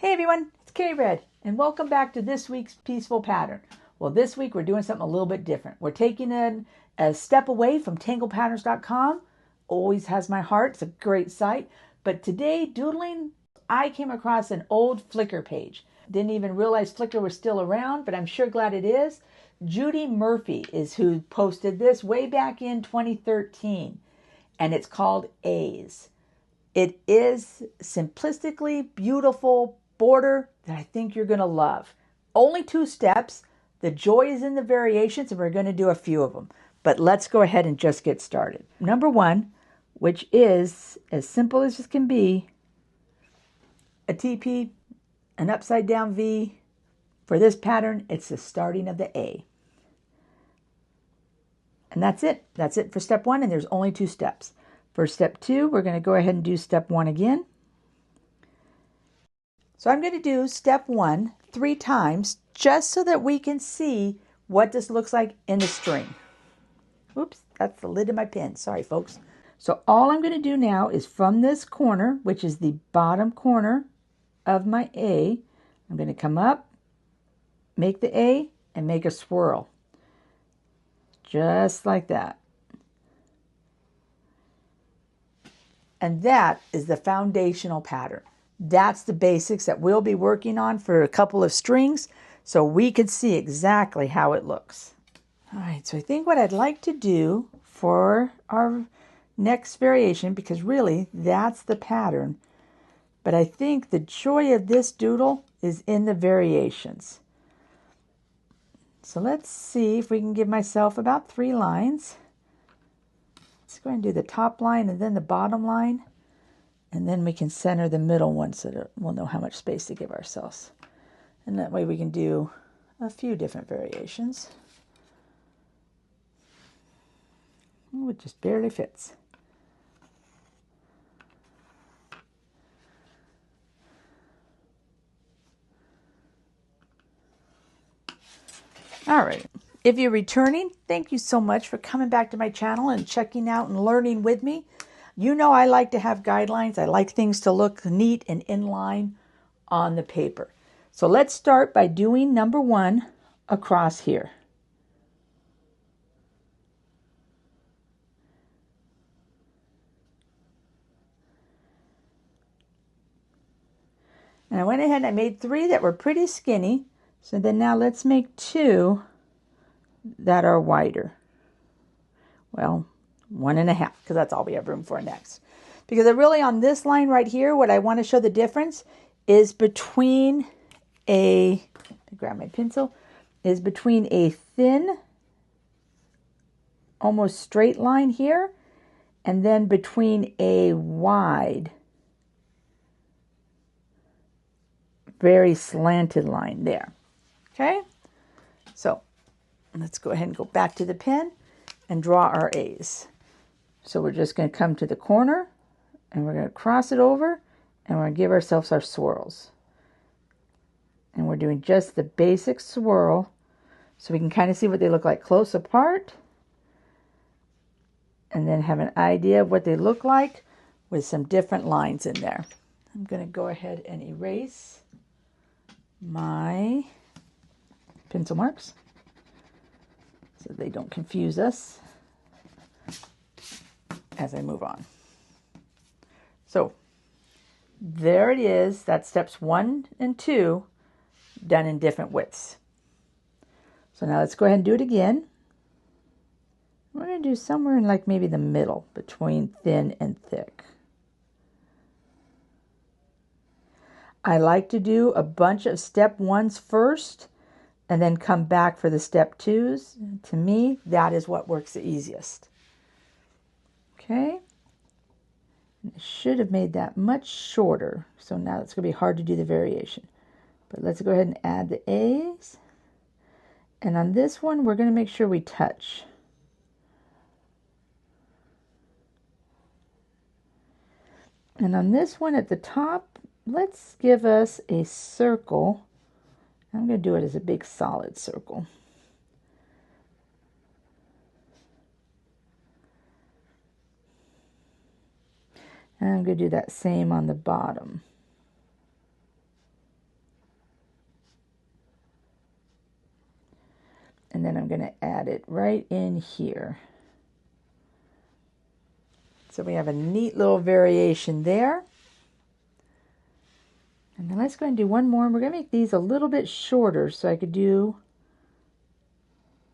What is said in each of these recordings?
Hey everyone, it's Carrie Red, and welcome back to this week's Peaceful Pattern. Well, this week we're doing something a little bit different. We're taking a step away from tanglepatterns.com. Always has my heart. It's a great site. But today, doodling, I came across an old Flickr page. Didn't even realize Flickr was still around, but I'm sure glad it is. Judy Murphy is who posted this way back in 2013, and it's called A's. It is simplistically beautiful border that I think you're going to love. Only 2 steps. The joy is in the variations, and we're going to do a few of them. But let's go ahead and just get started. Number 1, which is as simple as it can be, a TP, an upside down V. For this pattern, it's the starting of the A. And that's it. That's it for step 1, and there's only 2 steps. For step 2, we're going to go ahead and do step 1 again. So I'm going to do step 1 3 times just so that we can see what this looks like in the string. Oops, that's the lid of my pen. Sorry, folks. So all I'm going to do now is from this corner, which is the bottom corner of my A, I'm going to come up, make the A, and make a swirl. Just like that. And that is the foundational pattern. That's the basics that we'll be working on for a couple of strings so we can see exactly how it looks. All right, so I think what I'd like to do for our next variation, because really that's the pattern, but I think the joy of this doodle is in the variations. So let's see if we can give myself about 3 lines. Let's go ahead and do the top line and then the bottom line. And then we can center the middle one so that we'll know how much space to give ourselves. And that way we can do a few different variations. Ooh, it just barely fits. All right. If you're returning, thank you so much for coming back to my channel and checking out and learning with me. You know I like to have guidelines. I like things to look neat and in line on the paper. So let's start by doing number 1 across here. And I went ahead and I made 3 that were pretty skinny. So then now let's make 2 that are wider. Well, 1.5, because that's all we have room for next. Because I really, on this line right here, what I want to show the difference is between grab my pencil, is between a thin, almost straight line here, and then between a wide, very slanted line there. Okay? So let's go ahead and go back to the pen and draw our A's. So we're just going to come to the corner and we're going to cross it over and we're going to give ourselves our swirls. And we're doing just the basic swirl so we can kind of see what they look like close apart and then have an idea of what they look like with some different lines in there. I'm going to go ahead and erase my pencil marks so they don't confuse us as I move on. So there it is. That's steps 1 and 2 done in different widths. So now let's go ahead and do it again. We're going to do somewhere in like maybe the middle between thin and thick. I like to do a bunch of step 1s first and then come back for the step 2s. To me, that is what works the easiest. Okay. I should have made that much shorter. So now it's going to be hard to do the variation. But let's go ahead and add the A's. And on this one, we're going to make sure we touch. And on this one at the top, let's give us a circle. I'm going to do it as a big solid circle. And I'm going to do that same on the bottom. And then I'm going to add it right in here. So we have a neat little variation there. And then let's go and do one more. We're going to make these a little bit shorter so I could do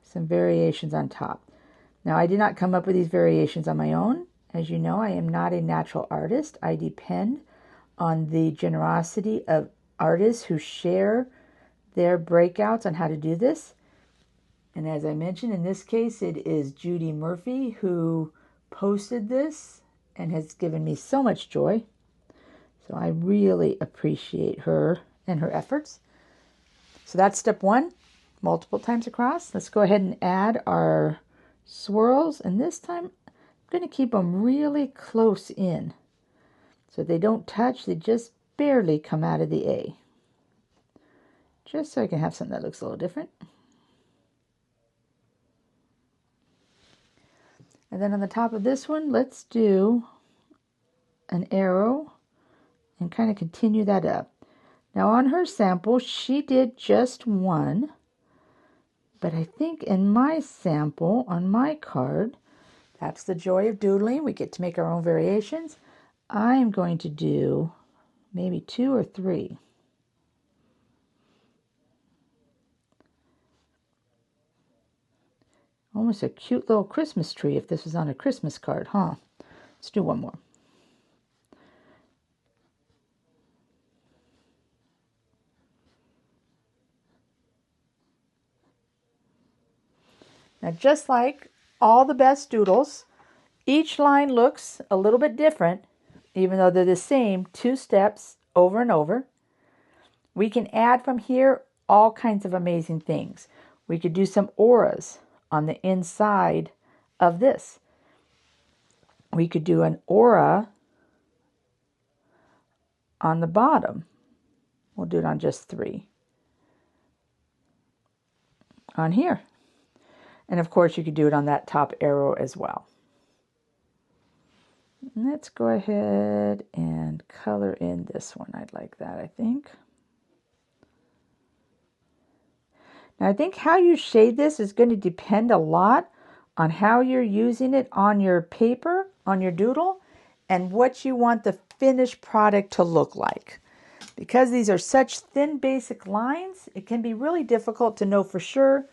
some variations on top. Now, I did not come up with these variations on my own. As you know, I am not a natural artist. I depend on the generosity of artists who share their breakouts on how to do this. And as I mentioned, in this case, it is Judy Murphy who posted this and has given me so much joy. So I really appreciate her and her efforts. So that's step one, multiple times across. Let's go ahead and add our swirls. And this time, I'm going to keep them really close in. So they don't touch, they just barely come out of the A. Just so I can have something that looks a little different. And then on the top of this one, let's do an arrow and kind of continue that up. Now on her sample, she did just one, but I think in my sample, on my card, that's the joy of doodling. We get to make our own variations. I'm going to do maybe 2 or 3. Almost a cute little Christmas tree if this was on a Christmas card, huh? Let's do one more. Now, just like all the best doodles, each line looks a little bit different, even though they're the same 2 steps over and over. We can add from here all kinds of amazing things. We could do some auras on the inside of this. We could do an aura on the bottom. We'll do it on just 3. On here. And of course you could do it on that top arrow as well. Let's go ahead and color in this one. I'd like that, I think. Now I think how you shade this is going to depend a lot on how you're using it on your paper, on your doodle, and what you want the finished product to look like. Because these are such thin basic lines, it can be really difficult to know for sure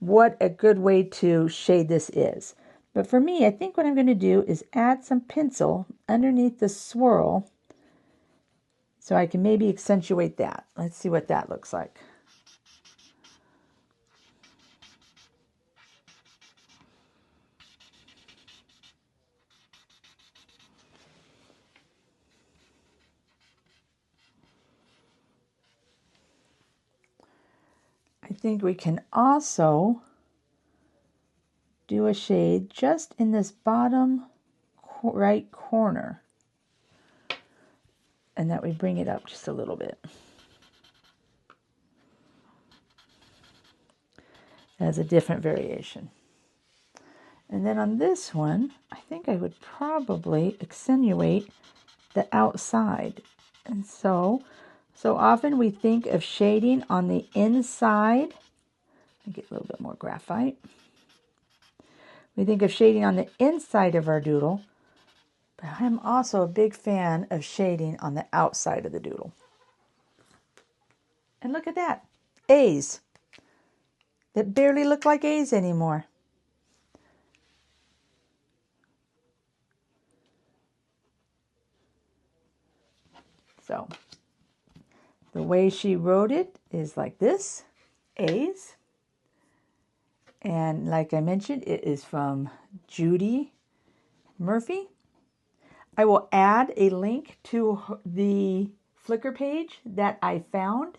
what a good way to shade this is. But for me, I think what I'm going to do is add some pencil underneath the swirl so I can maybe accentuate that. Let's see what that looks like. I think we can also do a shade just in this bottom right corner, and that we bring it up just a little bit as a different variation. And then on this one, I think I would probably accentuate the outside. And so often we think of shading on the inside. Let me get a little bit more graphite. We think of shading on the inside of our doodle, but I'm also a big fan of shading on the outside of the doodle. And look at that, A's that barely look like A's anymore. So the way she wrote it is like this, A's. And like I mentioned, it is from Judy Murphy. I will add a link to the Flickr page that I found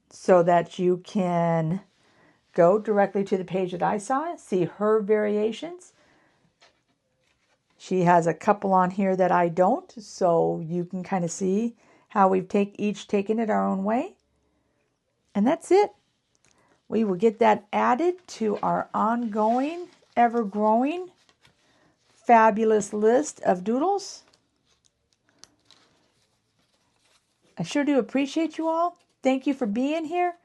so that you can go directly to the page that I saw, see her variations. She has a couple on here that I don't, so you can kind of see how we've each taken it our own way. And that's it. We will get that added to our ongoing, ever-growing, fabulous list of doodles. I sure do appreciate you all. Thank you for being here.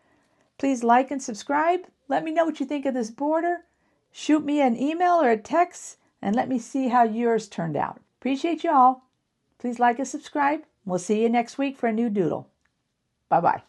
Please like and subscribe. Let me know what you think of this border. Shoot me an email or a text and let me see how yours turned out. Appreciate you all. Please like and subscribe. We'll see you next week for a new doodle. Bye-bye.